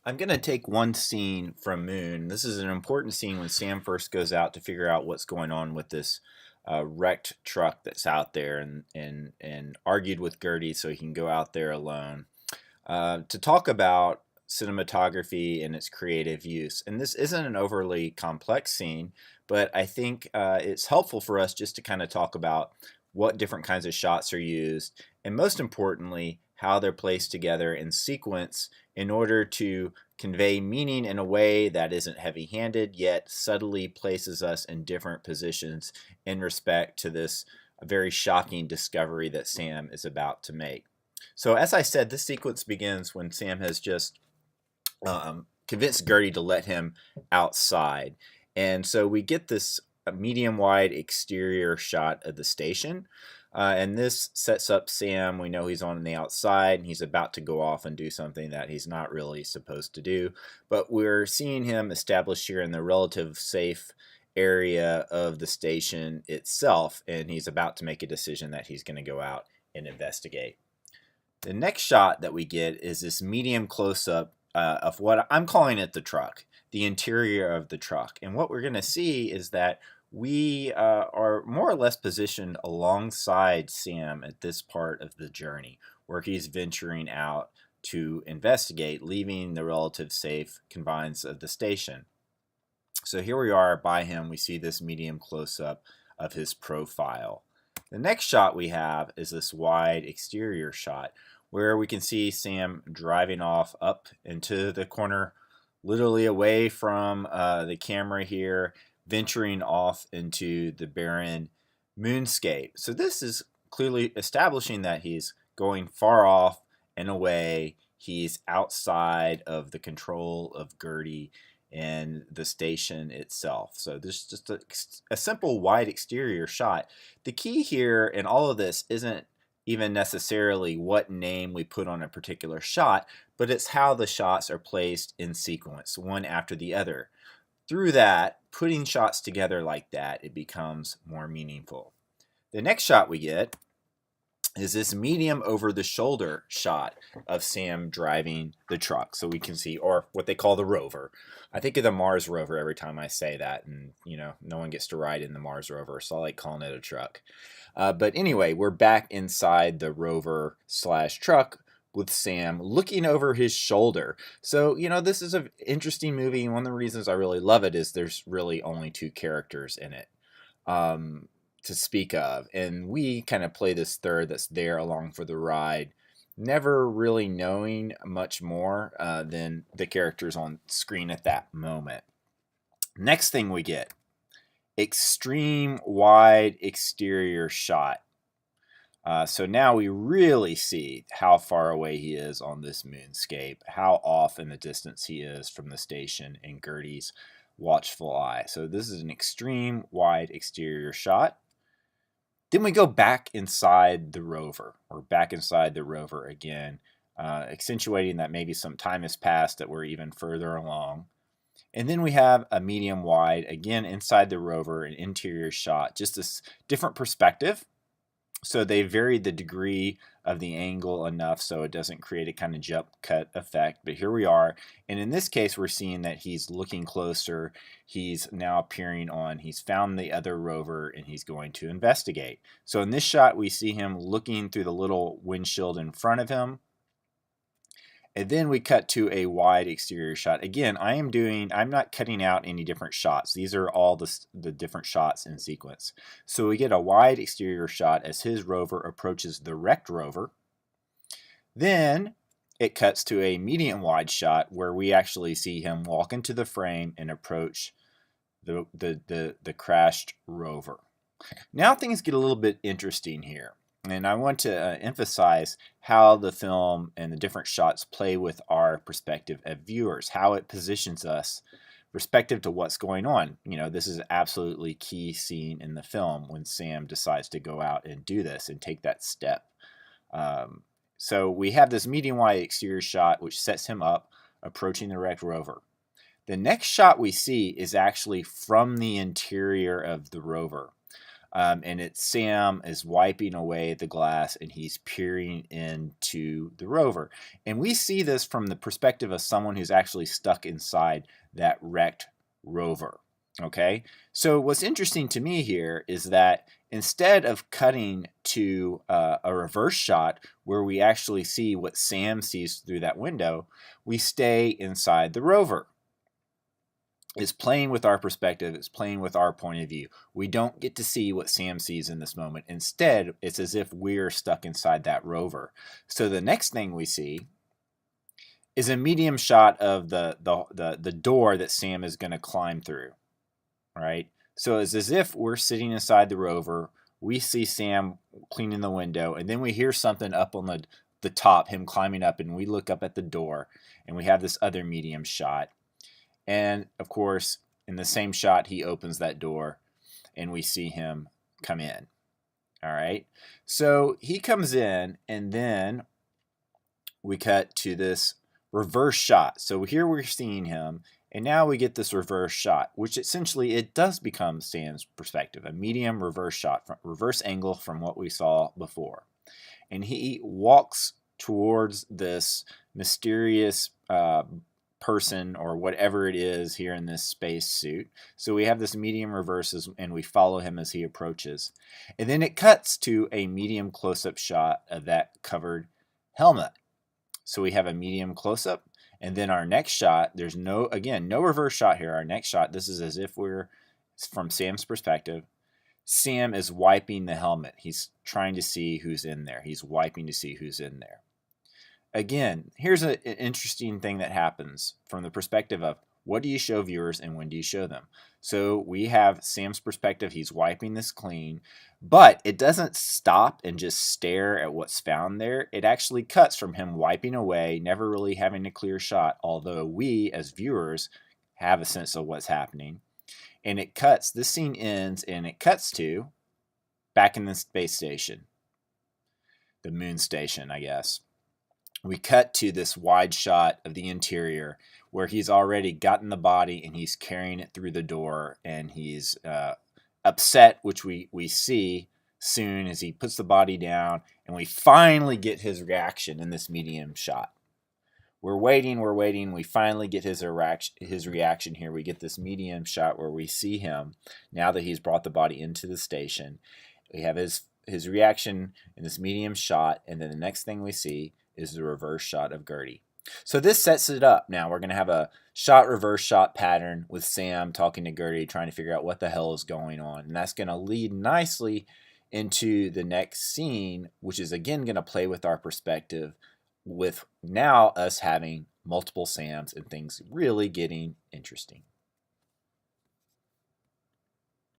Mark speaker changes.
Speaker 1: I'm going to take one scene from Moon. This is an important scene when Sam first goes out to figure out what's going on with this wrecked truck that's out there and argued with Gertie so he can go out there alone to talk about cinematography and its creative use. And this isn't an overly complex scene, but I think it's helpful for us just to kind of talk about what different kinds of shots are used, and most importantly, how they're placed together in sequence in order to convey meaning in a way that isn't heavy-handed, yet subtly places us in different positions in respect to this very shocking discovery that Sam is about to make. So as I said, this sequence begins when Sam has just convinced Gertie to let him outside. And so we get this medium-wide exterior shot of the station. And this sets up Sam. We know he's on the outside and he's about to go off and do something that he's not really supposed to do. But we're seeing him established here in the relative safe area of the station itself. And he's about to make a decision that he's going to go out and investigate. The next shot that we get is this medium close-up of what I'm calling it the truck, the interior of the truck. And what we're going to see is that we are more or less positioned alongside Sam at this part of the journey, where he's venturing out to investigate, leaving the relative safe confines of the station. So here we are by him. We see this medium close-up of his profile. The next shot we have is this wide exterior shot where we can see Sam driving off up into the corner, literally away from the camera here, venturing off into the barren moonscape. So this is clearly establishing that he's going far off and away. He's outside of the control of Gertie and the station itself. So this is just a simple wide exterior shot. The key here in all of this isn't even necessarily what name we put on a particular shot, but it's how the shots are placed in sequence, one after the other. Through that, putting shots together like that, it becomes more meaningful. The next shot we get is this medium over the shoulder shot of Sam driving the truck. So we can see, or what they call the rover. I think of the Mars rover every time I say that, and no one gets to ride in the Mars rover, so I like calling it a truck. But anyway, we're back inside the rover slash truck with Sam looking over his shoulder. So, this is an interesting movie, and one of the reasons I really love it is there's really only two characters in it to speak of. And we kind of play this third that's there along for the ride, never really knowing much more than the characters on screen at that moment. Next thing we get, extreme wide exterior shot. So now we really see how far away he is on this moonscape, how off in the distance he is from the station in Gertie's watchful eye. So this is an extreme wide exterior shot. Then we go back inside the rover, or back inside the rover again, accentuating that maybe some time has passed, that we're even further along. And then we have a medium wide, again inside the rover, an interior shot, just this different perspective. So they varied the degree of the angle enough so it doesn't create a kind of jump cut effect. But here we are. And in this case, we're seeing that he's looking closer. He's now appearing on, he's found the other rover and he's going to investigate. So in this shot, we see him looking through the little windshield in front of him. And then we cut to a wide exterior shot. Again, I'm not cutting out any different shots. These are all the different shots in sequence. So we get a wide exterior shot as his rover approaches the wrecked rover. Then it cuts to a medium wide shot where we actually see him walk into the frame and approach the crashed rover. Now things get a little bit interesting here. And I want to emphasize how the film and the different shots play with our perspective as viewers, how it positions us respective to what's going on. This is an absolutely key scene in the film when Sam decides to go out and do this and take that step. So we have this medium-wide exterior shot, which sets him up approaching the wrecked rover. The next shot we see is actually from the interior of the rover. And it's Sam is wiping away the glass and he's peering into the rover. And we see this from the perspective of someone who's actually stuck inside that wrecked rover. Okay, so what's interesting to me here is that instead of cutting to a reverse shot where we actually see what Sam sees through that window, we stay inside the rover. It's playing with our perspective. It's playing with our point of view. We don't get to see what Sam sees in this moment. Instead, it's as if we're stuck inside that rover. So the next thing we see is a medium shot of the door that Sam is going to climb through. Right? So it's as if we're sitting inside the rover. We see Sam cleaning the window, and then we hear something up on the top, him climbing up, and we look up at the door, and we have this other medium shot. And of course, in the same shot, he opens that door, and we see him come in. All right. So he comes in, and then we cut to this reverse shot. So here we're seeing him, and now we get this reverse shot, which essentially it does become Sam's perspective, a medium reverse shot, reverse angle from what we saw before. And he walks towards this mysterious person or whatever it is here in this space suit. So we have this medium reverses and we follow him as he approaches. And then it cuts to a medium close-up shot of that covered helmet. So we have a medium close-up, and then our next shot, there's no reverse shot here. Our next shot, this is as if we're from Sam's perspective. Sam is wiping the helmet. He's trying to see who's in there. He's wiping to see who's in there. Again, here's an interesting thing that happens from the perspective of what do you show viewers and when do you show them? So we have Sam's perspective. He's wiping this clean, but it doesn't stop and just stare at what's found there. It actually cuts from him wiping away, never really having a clear shot, although we as viewers have a sense of what's happening. And it cuts, this scene ends and it cuts to back in the space station, the moon station, I guess. We cut to this wide shot of the interior where he's already gotten the body and he's carrying it through the door, and he's upset, which we see soon as he puts the body down, and we finally get his reaction in this medium shot. We're waiting, we finally get his reaction here. We get this medium shot where we see him now that he's brought the body into the station. We have his reaction in this medium shot, and then the next thing we see is the reverse shot of Gertie. So this sets it up. Now we're going to have a shot reverse shot pattern with Sam talking to Gertie, trying to figure out what the hell is going on. And that's going to lead nicely into the next scene, which is again going to play with our perspective, with now us having multiple Sams and things really getting interesting.